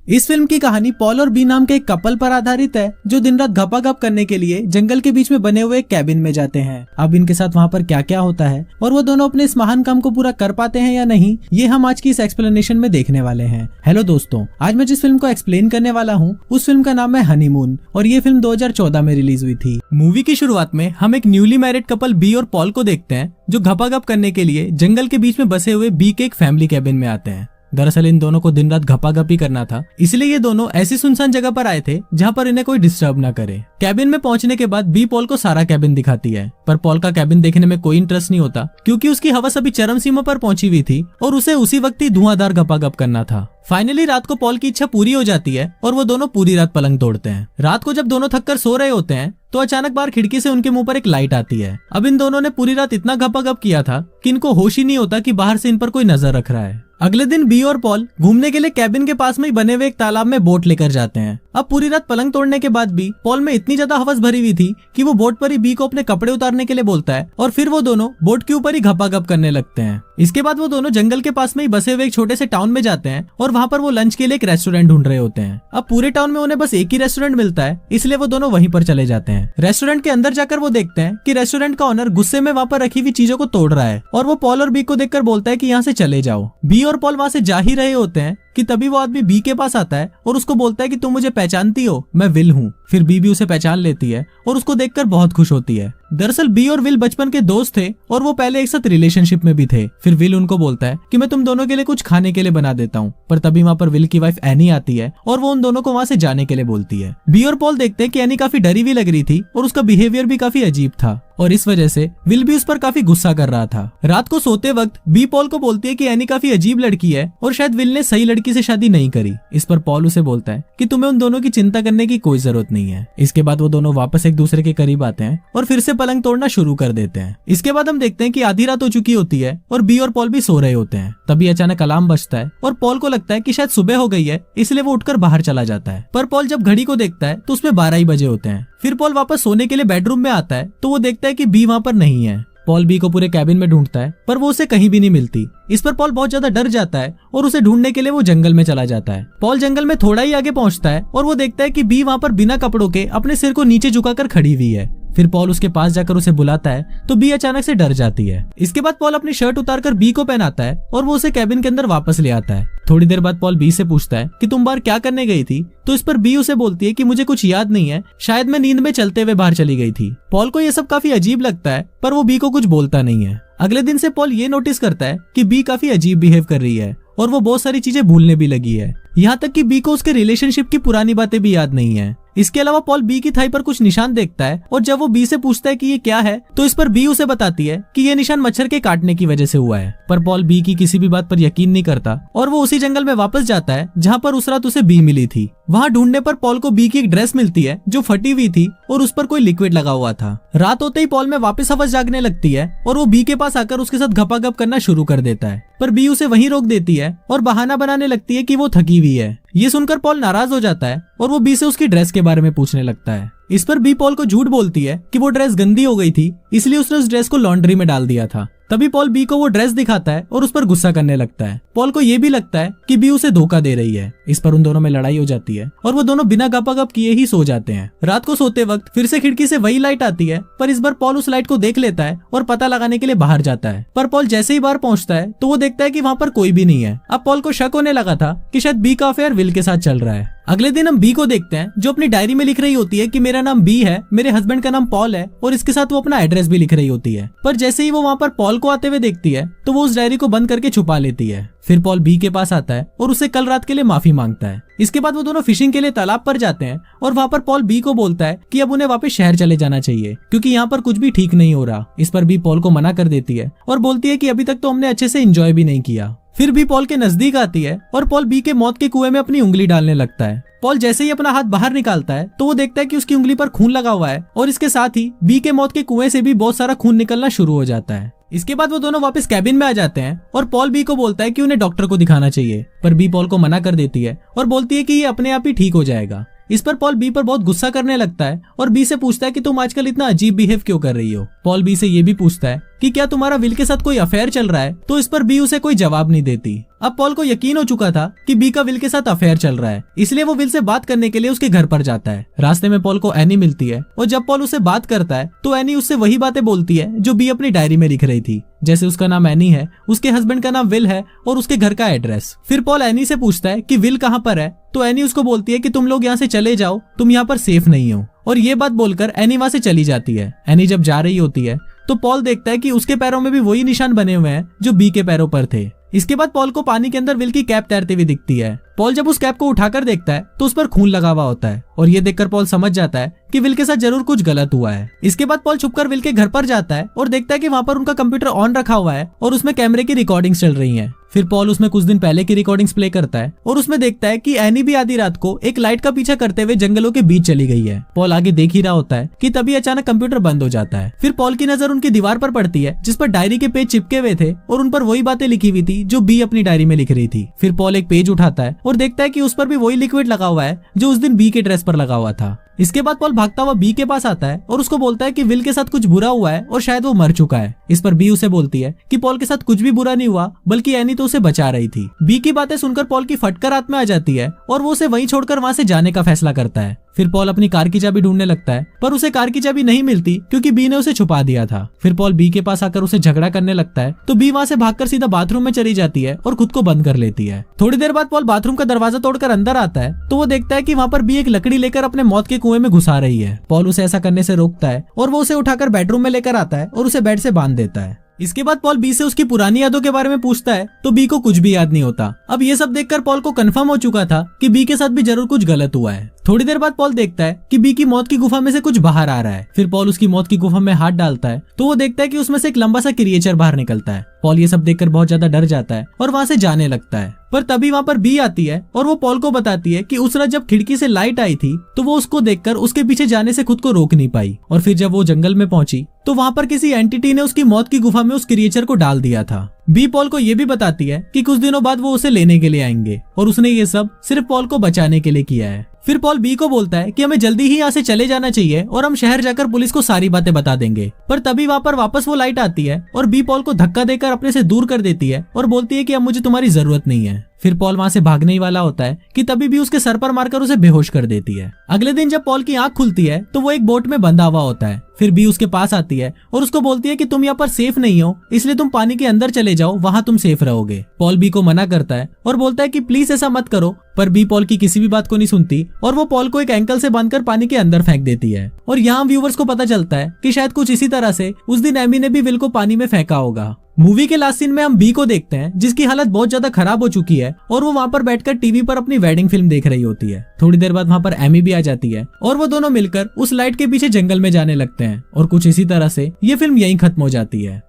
इस फिल्म की कहानी पॉल और बी नाम के एक कपल पर आधारित है जो दिन रात घपाघप करने के लिए जंगल के बीच में बने हुए एक कैबिन में जाते हैं। अब इनके साथ वहाँ पर क्या क्या होता है और वो दोनों अपने इस महान काम को पूरा कर पाते हैं या नहीं, ये हम आज की इस एक्सप्लेनेशन में देखने वाले हैं। हेलो दोस्तों, आज मैं जिस फिल्म को एक्सप्लेन करने वाला हूँ उस फिल्म का नाम है हनीमून और ये फिल्म 2014 में रिलीज हुई थी। मूवी की शुरुआत में हम एक न्यूली मैरिड कपल बी और पॉल को देखते हैं जो घपाघप करने के लिए जंगल के बीच में बसे हुए बी के एक फैमिली कैबिन में आते हैं। दरअसल इन दोनों को दिन रात घपाघपी करना था, इसलिए ये दोनों ऐसी सुनसान जगह पर आए थे जहाँ पर इन्हें कोई डिस्टर्ब ना करे। कैबिन में पहुंचने के बाद बी पॉल को सारा कैबिन दिखाती है, पर पॉल का कैबिन देखने में कोई इंटरेस्ट नहीं होता क्योंकि उसकी हवस अभी चरम सीमा पर पहुंची हुई थी और उसे उसी वक्त ही धुआंधार घपाघप करना था। फाइनली रात को पॉल की इच्छा पूरी हो जाती है और वो दोनों पूरी रात पलंग तोड़ते हैं। रात को जब दोनों थककर सो रहे होते हैं तो अचानक बाहर खिड़की से उनके मुंह पर एक लाइट आती है। अब इन दोनों ने पूरी रात इतना घपाघप किया था कि इनको होश ही नहीं होता कि बाहर से इन पर कोई नजर रख रहा है। अगले दिन बी और पॉल घूमने के लिए कैबिन के पास में ही बने हुए एक तालाब में बोट लेकर जाते हैं। अब पूरी रात पलंग तोड़ने के बाद भी पॉल में इतनी ज्यादा हवस भरी हुई थी कि वो बोट पर ही बी को अपने कपड़े उतारने के लिए बोलता है और फिर वो दोनों बोट के ऊपर ही घपाघप करने लगते हैं। इसके बाद वो दोनों जंगल के पास में ही बसे हुए एक छोटे से टाउन में जाते हैं और वहाँ पर वो लंच के लिए एक रेस्टोरेंट ढूंढ रहे होते हैं। अब पूरे टाउन में उन्हें बस एक ही रेस्टोरेंट मिलता है, इसलिए वो दोनों वहीं पर चले जाते हैं। रेस्टोरेंट के अंदर जाकर वो देखते हैं कि रेस्टोरेंट का ओनर गुस्से में वहाँ पर रखी हुई चीजों को तोड़ रहा है और वो पॉल और बी को देखकर बोलता है कि यहाँ से चले जाओ। बी और पॉल वहाँ से जा ही रहे होते हैं कि तभी वो आदमी बी के पास आता है और उसको बोलता है कि तुम मुझे पहचानती हो, मैं विल हूँ। फिर बी भी उसे पहचान लेती है और उसको देखकर बहुत खुश होती है। दरअसल बी और विल बचपन के दोस्त थे और वो पहले एक साथ रिलेशनशिप में भी थे। फिर विल उनको बोलता है कि मैं तुम दोनों के लिए कुछ खाने के लिए बना देता हूँ, पर तभी वहाँ पर विल की वाइफ एनी आती है और वो उन दोनों को वहाँ से जाने के लिए बोलती है। बी और पॉल देखते हैं कि एनी काफी डरी हुई लग रही थी और उसका बिहेवियर भी काफी अजीब था और इस वजह से विल भी उस पर काफी गुस्सा कर रहा था। रात को सोते वक्त बी पॉल को बोलती है कि एनी काफी अजीब लड़की है और शायद विल ने सही लड़की से शादी नहीं करी। इस पर पॉल उसे बोलता है कि तुम्हें उन दोनों की चिंता करने की कोई जरूरत नहीं है। इसके बाद वो दोनों वापस एक दूसरे के करीब आते हैं और फिर से पलंग तोड़ना शुरू कर देते हैं। इसके बाद हम देखते हैं कि आधी रात हो चुकी होती है और बी और पॉल भी सो रहे होते हैं। तभी अचानक अलार्म बजता है और पॉल को लगता है कि शायद सुबह हो गई है, इसलिए वो उठकर बाहर चला जाता है। पर पॉल जब घड़ी को देखता है तो उसमें 12 ही बजे होते हैं। फिर पॉल वापस सोने के लिए बेडरूम में आता है तो वो देखता है कि बी वहाँ पर नहीं है। पॉल बी को पूरे कैबिन में ढूंढता है पर वो उसे कहीं भी नहीं मिलती। इस पर पॉल बहुत ज्यादा डर जाता है और उसे ढूंढने के लिए वो जंगल में चला जाता है। पॉल जंगल में थोड़ा ही आगे पहुंचता है और वो देखता है कि बी वहाँ पर बिना कपड़ों के अपने सिर को नीचे झुकाकर खड़ी हुई है। फिर पॉल उसके पास जाकर उसे बुलाता है तो बी अचानक से डर जाती है। इसके बाद पॉल अपनी शर्ट उतारकर बी को पहनाता है और वो उसे कैबिन के अंदर वापस ले आता है। थोड़ी देर बाद पॉल बी से पूछता है कि तुम बाहर क्या करने गई थी, तो इस पर बी उसे बोलती है कि मुझे कुछ याद नहीं है, शायद मैं नींद में चलते हुए बाहर चली गई थी। पॉल को ये सब काफी अजीब लगता है पर वो बी को कुछ बोलता नहीं है। अगले दिन से पॉल ये नोटिस करता है कि बी काफी अजीब बिहेव कर रही है और वो बहुत सारी चीजें भूलने भी लगी है। यहाँ तक कि बी को उसके रिलेशनशिप की पुरानी बातें भी याद नहीं है। इसके अलावा पॉल बी की थाई पर कुछ निशान देखता है और जब वो बी से पूछता है कि ये क्या है तो इस पर बी उसे बताती है कि ये निशान मच्छर के काटने की वजह से हुआ है। पर पॉल बी की किसी भी बात पर यकीन नहीं करता और वो उसी जंगल में वापस जाता है जहाँ पर उस रात उसे बी मिली थी। वहाँ ढूंढने पर पॉल को बी की एक ड्रेस मिलती है जो फटी हुई थी और उस पर कोई लिक्विड लगा हुआ था। रात होते ही पॉल में वापस हवस जागने लगती है और वो बी के पास आकर उसके साथ घपाघप करना शुरू कर देता है, पर बी उसे वहीं रोक देती है और बहाना बनाने लगती है कि वो थकी हुई है। ये सुनकर पॉल नाराज हो जाता है और वो बी से उसकी ड्रेस के बारे में पूछने लगता है। इस पर बी पॉल को झूठ बोलती है कि वो ड्रेस गंदी हो गई थी, इसलिए उसने उस ड्रेस को लॉन्ड्री में डाल दिया था। तभी पॉल बी को वो ड्रेस दिखाता है और उस पर गुस्सा करने लगता है। पॉल को ये भी लगता है कि बी उसे धोखा दे रही है। इस पर उन दोनों में लड़ाई हो जाती है और वो दोनों बिना घपाघप किए ही सो जाते हैं। रात को सोते वक्त फिर से खिड़की से वही लाइट आती है, पर इस बार पॉल उस लाइट को देख लेता है और पता लगाने के लिए बाहर जाता है। पर पॉल जैसे ही बाहर पहुंचता है तो वो देखता है कि वहाँ पर कोई भी नहीं है। अब पॉल को शक होने लगा था कि शायद बी का अफेयर विल के साथ चल रहा है। अगले दिन हम बी को देखते हैं जो अपनी डायरी में लिख रही होती है कि मेरा नाम बी है, मेरे हस्बैंड का नाम पॉल है और इसके साथ वो अपना एड्रेस भी लिख रही होती है। पर जैसे ही वो वहाँ पर पॉल को आते हुए देखती है तो वो उस डायरी को बंद करके छुपा लेती है। फिर पॉल बी के पास आता है और उससे कल रात के लिए माफी मांगता है। इसके बाद वो दोनों फिशिंग के लिए तालाब पर जाते हैं और वहाँ पर पॉल बी को बोलता है कि अब उन्हें वापस शहर चले जाना चाहिए क्योंकि यहाँ पर कुछ भी ठीक नहीं हो रहा। इस पर बी पॉल को मना कर देती है और बोलती है कि अभी तक तो हमने अच्छे से एंजॉय भी नहीं किया। फिर बी पॉल के नजदीक आती है और पॉल बी के मौत के कुएं में अपनी उंगली डालने लगता है। पॉल जैसे ही अपना हाथ बाहर निकालता है तो वो देखता है कि उसकी उंगली पर खून लगा हुआ है और इसके साथ ही बी के मौत के कुएं से भी बहुत सारा खून निकलना शुरू हो जाता है। इसके बाद वो दोनों वापस कैबिन में आ जाते हैं और पॉल बी को बोलता है कि उन्हें डॉक्टर को दिखाना चाहिए, पर बी पॉल को मना कर देती है और बोलती है कि ये अपने आप ही ठीक हो जाएगा। इस पर पॉल बी पर बहुत गुस्सा करने लगता है और बी से पूछता है कि तुम आजकल इतना अजीब बिहेव क्यों कर रही हो। पॉल बी से ये भी पूछता है कि क्या तुम्हारा विल के साथ कोई अफेयर चल रहा है, तो इस पर बी उसे कोई जवाब नहीं देती। अब पॉल को यकीन हो चुका था कि बी का विल के साथ अफेयर चल रहा है, इसलिए वो विल से बात करने के लिए उसके घर पर जाता है। रास्ते में पॉल को एनी मिलती है और जब पॉल उससे बात करता है तो एनी उससे वही बातें बोलती है जो बी अपनी डायरी में लिख रही थी, जैसे उसका नाम एनी है, उसके हस्बैंड का नाम विल है और उसके घर का एड्रेस। फिर पॉल एनी से पूछता है कि विल कहाँ पर है, तो एनी उसको बोलती है कि तुम लोग यहाँ से चले जाओ, तुम यहाँ पर सेफ नहीं हो। और ये बात बोलकर एनी वहाँ से चली जाती है। एनी जब जा रही होती है तो पॉल देखता है कि उसके पैरों में भी वही निशान बने हुए हैं जो बी के पैरों पर थे। इसके बाद पॉल को पानी के अंदर विल की कैप तैरती हुई दिखती है। पॉल जब उस कैप को उठाकर देखता है तो उस पर खून लगा हुआ होता है और ये देखकर पॉल समझ जाता है कि विल के साथ जरूर कुछ गलत हुआ है। इसके बाद पॉल छुपकर विल के घर पर जाता है और देखता है कि वहाँ पर उनका कंप्यूटर ऑन रखा हुआ है और उसमें कैमरे की रिकॉर्डिंग्स चल रही हैं। फिर पॉल उसमें कुछ दिन पहले की रिकॉर्डिंग्स प्ले करता है और उसमें देखता है कि एनी भी आधी रात को एक लाइट का पीछा करते हुए जंगलों के बीच चली गई है। पॉल आगे देख ही रहा होता है कि तभी अचानक कंप्यूटर बंद हो जाता है। फिर पॉल की नजर उनकी दीवार पर पड़ती है जिस पर डायरी के पेज चिपके हुए थे और उन पर वही बातें लिखी हुई थी जो बी अपनी डायरी में लिख रही थी। फिर पॉल एक पेज उठाता है और देखता है कि उस पर भी वही लिक्विड लगा हुआ है जो उस दिन बी के ड्रेस पर लगा हुआ था। इसके बाद पॉल भागता हुआ बी के पास आता है और उसको बोलता है कि विल के साथ कुछ बुरा हुआ है और शायद वो मर चुका है। इस पर बी उसे बोलती है कि पॉल के साथ कुछ भी बुरा नहीं हुआ, बल्कि एनी तो उसे बचा रही थी। बी की बातें सुनकर पॉल की फटकर रात में आ जाती है और वो उसे वहीं छोड़कर वहां से जाने का फैसला करता है। फिर पॉल अपनी कार की चाबी ढूंढने लगता है पर उसे कार की चाबी नहीं मिलती क्योंकि बी ने उसे छुपा दिया था। फिर पॉल बी के पास आकर उसे झगड़ा करने लगता है तो बी वहां से भागकर सीधा बाथरूम में चली जाती है और खुद को बंद कर लेती है। थोड़ी देर बाद पॉल बाथरूम का दरवाजा तोड़कर अंदर आता है तो वो देखता है कि वहाँ पर बी एक लकड़ी लेकर अपने मौत के कुएं में घुसा रही है। पॉल उसे ऐसा करने से रोकता है और वो उसे उठाकर बेडरूम में लेकर आता है और उसे बेड से बांध देता है। इसके बाद पॉल बी से उसकी पुरानी यादों के बारे में पूछता है तो बी को कुछ भी याद नहीं होता। अब ये सब देखकर पॉल को कंफर्म हो चुका था कि बी के साथ भी जरूर कुछ गलत हुआ है। थोड़ी देर बाद पॉल देखता है कि बी की मौत की गुफा में से कुछ बाहर आ रहा है। फिर पॉल उसकी मौत की गुफा में हाथ डालता है तो वो देखता है कि उसमें से एक लंबा सा क्रिएचर बाहर निकलता है। पॉल ये सब देखकर बहुत ज्यादा डर जाता है और वहां से जाने लगता है। पर तभी वहां पर बी आती है और वो पॉल को बताती है कि उस रात जब खिड़की से लाइट आई थी तो वो उसको देखकर उसके पीछे जाने से खुद को रोक नहीं पाई और फिर जब वो जंगल में पहुंची तो वहां पर किसी एंटिटी ने उसकी मौत की गुफा में उस क्रिएचर को डाल दिया था। बी पॉल को ये भी बताती है कि कुछ दिनों बाद वो उसे लेने के लिए आएंगे और उसने ये सब सिर्फ पॉल को बचाने के लिए किया है। फिर पॉल बी को बोलता है कि हमें जल्दी ही यहाँ से चले जाना चाहिए और हम शहर जाकर पुलिस को सारी बातें बता देंगे। पर तभी वहाँ पर वापस वो लाइट आती है और बी पॉल को धक्का देकर अपने से दूर कर देती है और बोलती है कि अब मुझे तुम्हारी जरूरत नहीं है। फिर पॉल वहाँ से भागने ही वाला होता है कि तभी भी उसके सर पर मारकर उसे बेहोश कर देती है। अगले दिन जब पॉल की आंख खुलती है तो वो एक बोट में बंधा हुआ होता है। फिर बी उसके पास आती है और उसको बोलती है कि तुम यहाँ पर सेफ नहीं हो, इसलिए तुम पानी के अंदर चले जाओ, वहाँ तुम सेफ रहोगे। पॉल बी को मना करता है और बोलता है कि प्लीज ऐसा मत करो, पर बी पॉल की किसी भी बात को नहीं सुनती और वो पॉल को एक एंकल से बांधकर पानी के अंदर फेंक देती है। और यहाँ व्यूवर्स को पता चलता है कि शायद कुछ इसी तरह से उस दिन एमी ने भी विल को पानी में फेंका होगा। मूवी के लास्ट सीन में हम बी को देखते हैं जिसकी हालत बहुत ज्यादा खराब हो चुकी है और वो वहाँ पर बैठकर टीवी पर अपनी वेडिंग फिल्म देख रही होती है। थोड़ी देर बाद वहाँ पर एमी भी आ जाती है और वो दोनों मिलकर उस लाइट के पीछे जंगल में जाने लगते हैं और कुछ इसी तरह से ये फिल्म यहीं खत्म हो जाती है।